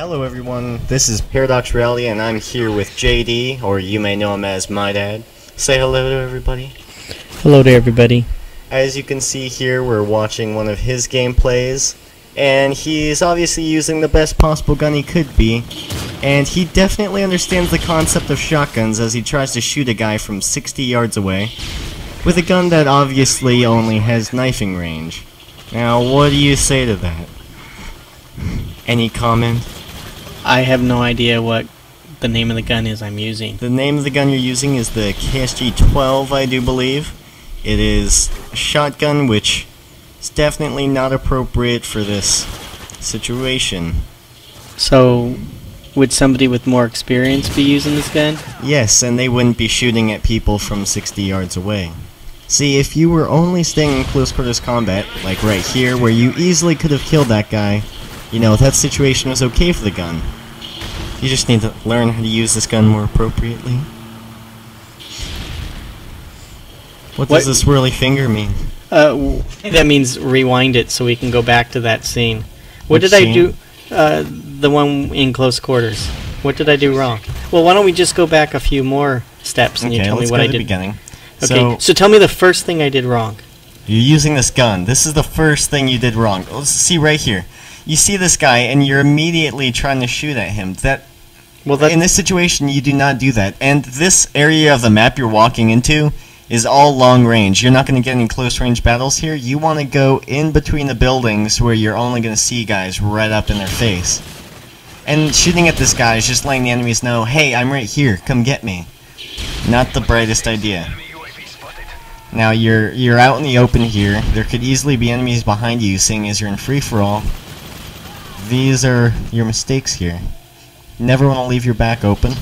Hello everyone, this is Paradox Reality and I'm here with JD, or you may know him as My Dad. Say hello to everybody. Hello to everybody. As you can see here, we're watching one of his gameplays, and he's obviously using the best possible gun he could be, and he definitely understands the concept of shotguns as he tries to shoot a guy from 60 yards away, with a gun that obviously only has knifing range. Now, what do you say to that? Any comment? I have no idea what the name of the gun is I'm using. The name of the gun you're using is the KSG-12, I do believe. It is a shotgun, which is definitely not appropriate for this situation. So, would somebody with more experience be using this gun? Yes, and they wouldn't be shooting at people from 60 yards away. See, if you were only staying in close quarters combat, like right here, where you easily could have killed that guy, you know, that situation was okay for the gun. You just need to learn how to use this gun more appropriately. What does the swirly finger mean? That means rewind it so we can go back to that scene. What Which did I scene? do? The one in close quarters. What did I do wrong? Well, why don't we just go back a few more steps and you tell me let's what go I to the did. beginning. Okay, so tell me the first thing I did wrong. You're using this gun. This is the first thing you did wrong. Let's see right here. You see this guy, and you're immediately trying to shoot at him. In this situation, you do not do that. And this area of the map you're walking into is all long range. You're not going to get any close range battles here. You want to go in between the buildings where you're only going to see guys right up in their face. And shooting at this guy is just letting the enemies know, hey, I'm right here, come get me. Not the brightest idea. Now you're out in the open here. There could easily be enemies behind you, seeing as you're in free-for-all. These are your mistakes here. Never want to leave your back open.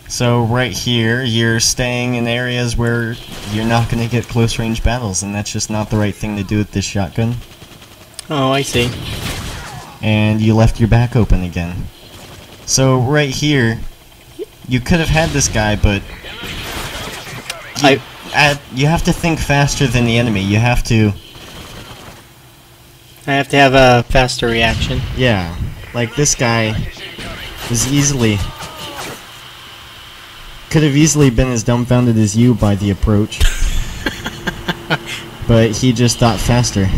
So right here, you're staying in areas where you're not going to get close range battles, and that's just not the right thing to do with this shotgun. Oh, I see. And you left your back open again. So right here, you could have had this guy, but you have to think faster than the enemy. You have to... I have to have a faster reaction. Yeah, like this guy was could have easily been as dumbfounded as you by the approach. But he just thought faster.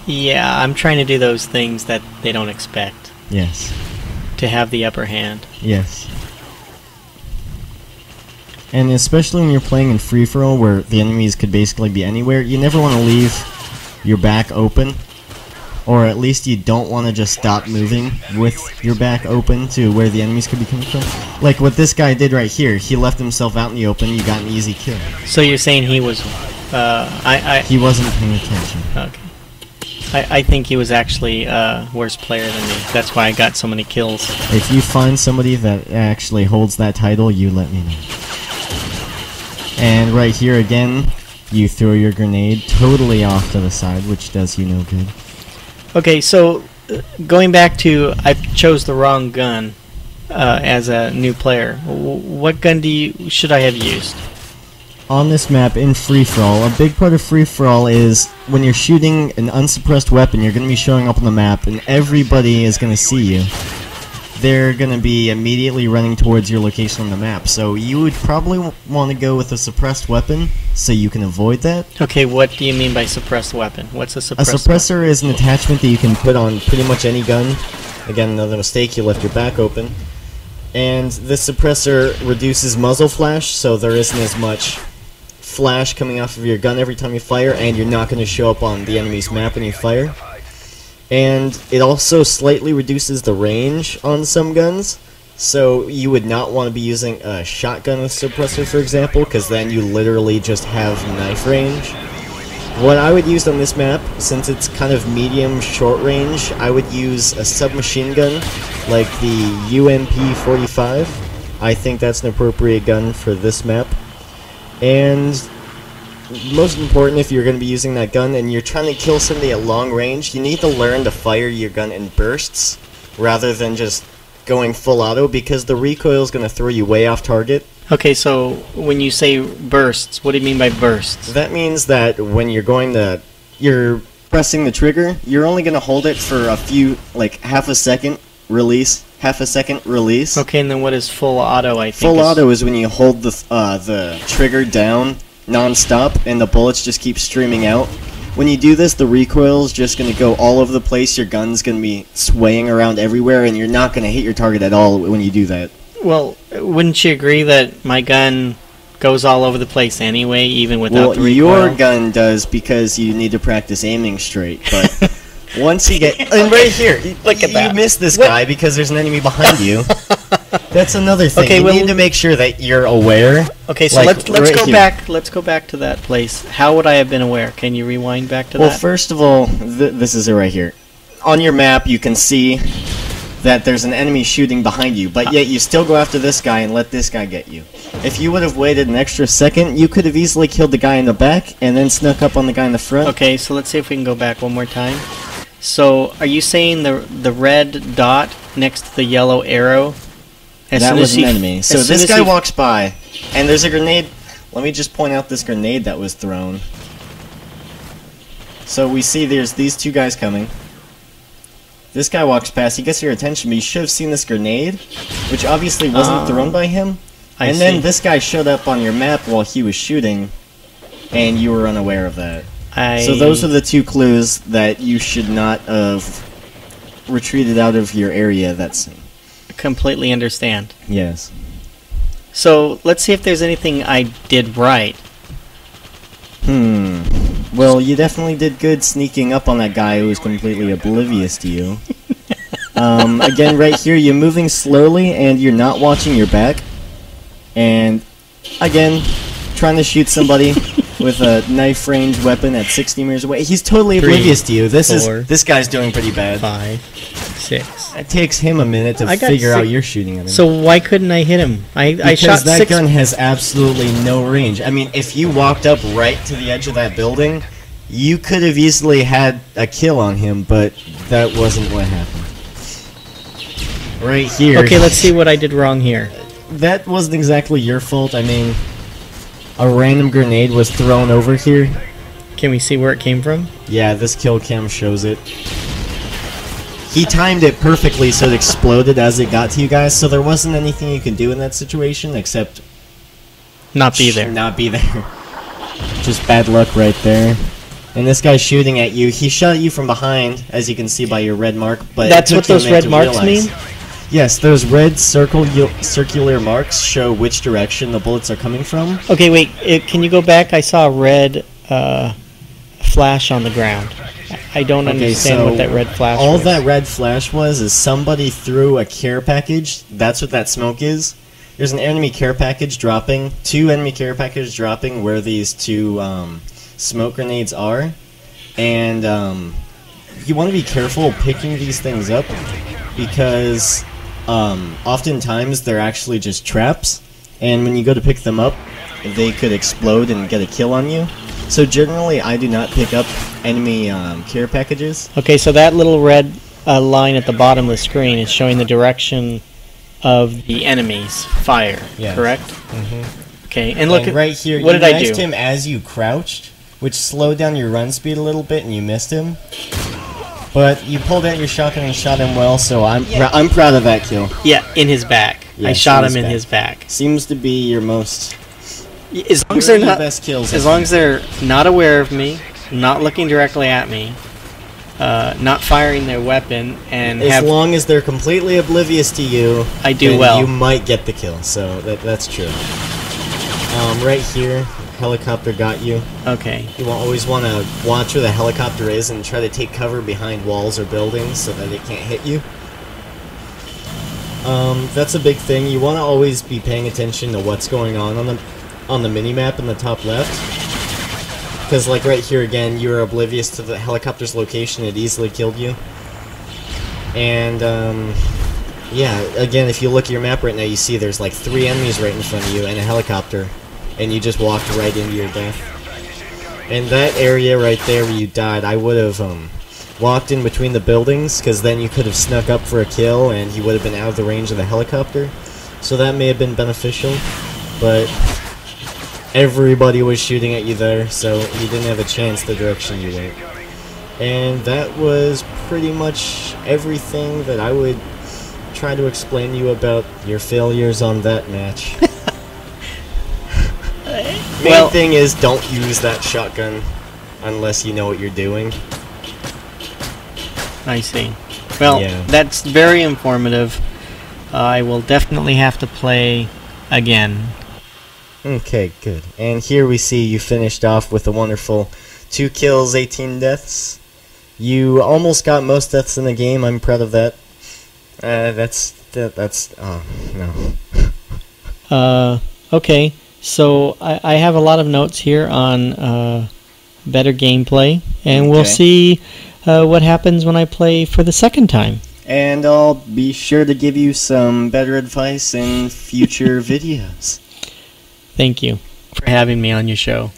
Yeah, I'm trying to do those things that they don't expect. Yes. To have the upper hand. Yes. And especially when you're playing in free-for-all where the enemies could basically be anywhere, you never want to leave your back open. Or at least you don't want to just stop moving with your back open to where the enemies could be coming from. Like what this guy did right here. He left himself out in the open, you got an easy kill. So you're saying he was... He wasn't paying attention. Okay. I think he was actually a worse player than me. That's why I got so many kills. If you find somebody that actually holds that title, you let me know. And right here again, you throw your grenade totally off to the side, which does you no good. Okay, so going back to I chose the wrong gun as a new player. What gun should I have used? On this map, in free-for-all, a big part of free-for-all is when you're shooting an unsuppressed weapon, you're going to be showing up on the map, and everybody is going to see you. They're going to be immediately running towards your location on the map, so you would probably want to go with a suppressed weapon so you can avoid that. Okay, what do you mean by suppressed weapon? What's a suppressed weapon? A suppressor is an attachment that you can put on pretty much any gun. Again, another mistake, you left your back open. And this suppressor reduces muzzle flash, so there isn't as much flash coming off of your gun every time you fire, and you're not going to show up on the enemy's map when you fire. And it also slightly reduces the range on some guns, so you would not want to be using a shotgun with suppressor, for example, because then you literally just have knife range. What I would use on this map, since it's kind of medium short range, I would use a submachine gun like the UMP-45. I think that's an appropriate gun for this map. And most important, if you're going to be using that gun and you're trying to kill somebody at long range, you need to learn to fire your gun in bursts rather than just going full auto, because the recoil is going to throw you way off target. Okay, so when you say bursts, what do you mean by bursts? That means that when you're going to... You're pressing the trigger, you're only going to hold it for a few, like half a second, release, half a second, release. Okay, and then what is full auto, I think? Full auto is when you hold the trigger down non-stop and the bullets just keep streaming out. When you do this, the recoil is just going to go all over the place, your gun's going to be swaying around everywhere, and you're not going to hit your target at all when you do that. Well, wouldn't you agree that my gun goes all over the place anyway, even without the recoil? Your gun does because you need to practice aiming straight, but once you get... And right here, look at that. You missed this guy because there's an enemy behind you. That's another thing. Okay, you need to make sure that you're aware. Okay, so let's go back. Let's go back to that place. How would I have been aware? Can you rewind back to that? Well, first of all, this is it right here. On your map, you can see that there's an enemy shooting behind you, but yet you still go after this guy and let this guy get you. If you would have waited an extra second, you could have easily killed the guy in the back and then snuck up on the guy in the front. Okay, so let's see if we can go back one more time. So, are you saying the red dot next to the yellow arrow? That was an enemy. So this guy walks by, and there's a grenade. Let me just point out this grenade that was thrown. So we see there's these two guys coming. This guy walks past, he gets your attention, but you should have seen this grenade, which obviously wasn't thrown by him. And then this guy showed up on your map while he was shooting, and you were unaware of that. So those are the two clues that you should not have retreated out of your area. That's completely understand. Yes. So let's see if there's anything I did right. Well, you definitely did good sneaking up on that guy who was completely oblivious to you. Again, right here, you're moving slowly and you're not watching your back. And, again, trying to shoot somebody with a knife-range weapon at 60 meters away. He's totally oblivious to you. This guy's doing pretty bad. 5, 6. It takes him a minute to figure out you're shooting at him. So why couldn't I hit him? I shot because that gun has absolutely no range. I mean, if you walked up right to the edge of that building, you could have easily had a kill on him, but that wasn't what happened. Right here. Okay, let's see what I did wrong here. That wasn't exactly your fault. I mean, a random grenade was thrown over here. Can we see where it came from? Yeah, this kill cam shows it. He timed it perfectly so it exploded as it got to you guys, so there wasn't anything you could do in that situation except... Not be there. Not be there. Just bad luck right there. And this guy's shooting at you. He shot at you from behind, as you can see by your red mark, but that's what those red marks mean? Yes, those red circular marks show which direction the bullets are coming from. Okay, wait, can you go back? I saw a red flash on the ground. I don't understand what that red flash was. All that red flash was is somebody threw a care package. That's what that smoke is. There's an enemy care package dropping. 2 enemy care packages dropping where these 2 smoke grenades are. And you want to be careful picking these things up because oftentimes they're actually just traps. And when you go to pick them up, they could explode and get a kill on you. So generally, I do not pick up enemy care packages. Okay, so that little red line at the bottom of the screen is showing the direction of the enemy's fire, correct? Mm-hmm. Okay, and look at right here. What did I do? You missed him as you crouched, which slowed down your run speed a little bit, and you missed him. But you pulled out your shotgun and shot him well, so I'm proud of that kill. Yeah, in his back. Yes, I shot him in his back. Seems to be your most... As long as they're not, as long as they're not aware of me, not looking directly at me, not firing their weapon, and as long as they're completely oblivious to you, I do well. You might get the kill. So that's true. Right here, helicopter got you. Okay. You always want to watch where the helicopter is and try to take cover behind walls or buildings so that it can't hit you. That's a big thing. You want to always be paying attention to what's going on the mini-map in the top left. Because, like, right here again, you were oblivious to the helicopter's location, it easily killed you. And, yeah, again, if you look at your map right now, you see there's, like, 3 enemies right in front of you and a helicopter. And you just walked right into your death. In that area right there where you died, I would have, walked in between the buildings, because then you could have snuck up for a kill, and you would have been out of the range of the helicopter. So that may have been beneficial, but... everybody was shooting at you there, so you didn't have a chance the direction you went. And that was pretty much everything that I would try to explain to you about your failures on that match. Main thing is, don't use that shotgun unless you know what you're doing. I see. Well, that's very informative. I will definitely have to play again. Okay, good. And here we see you finished off with a wonderful 2 kills, 18 deaths. You almost got most deaths in the game. I'm proud of that. Oh, no. Okay. So I have a lot of notes here on better gameplay, and we'll see what happens when I play for the second time. And I'll be sure to give you some better advice in future videos. Thank you for having me on your show.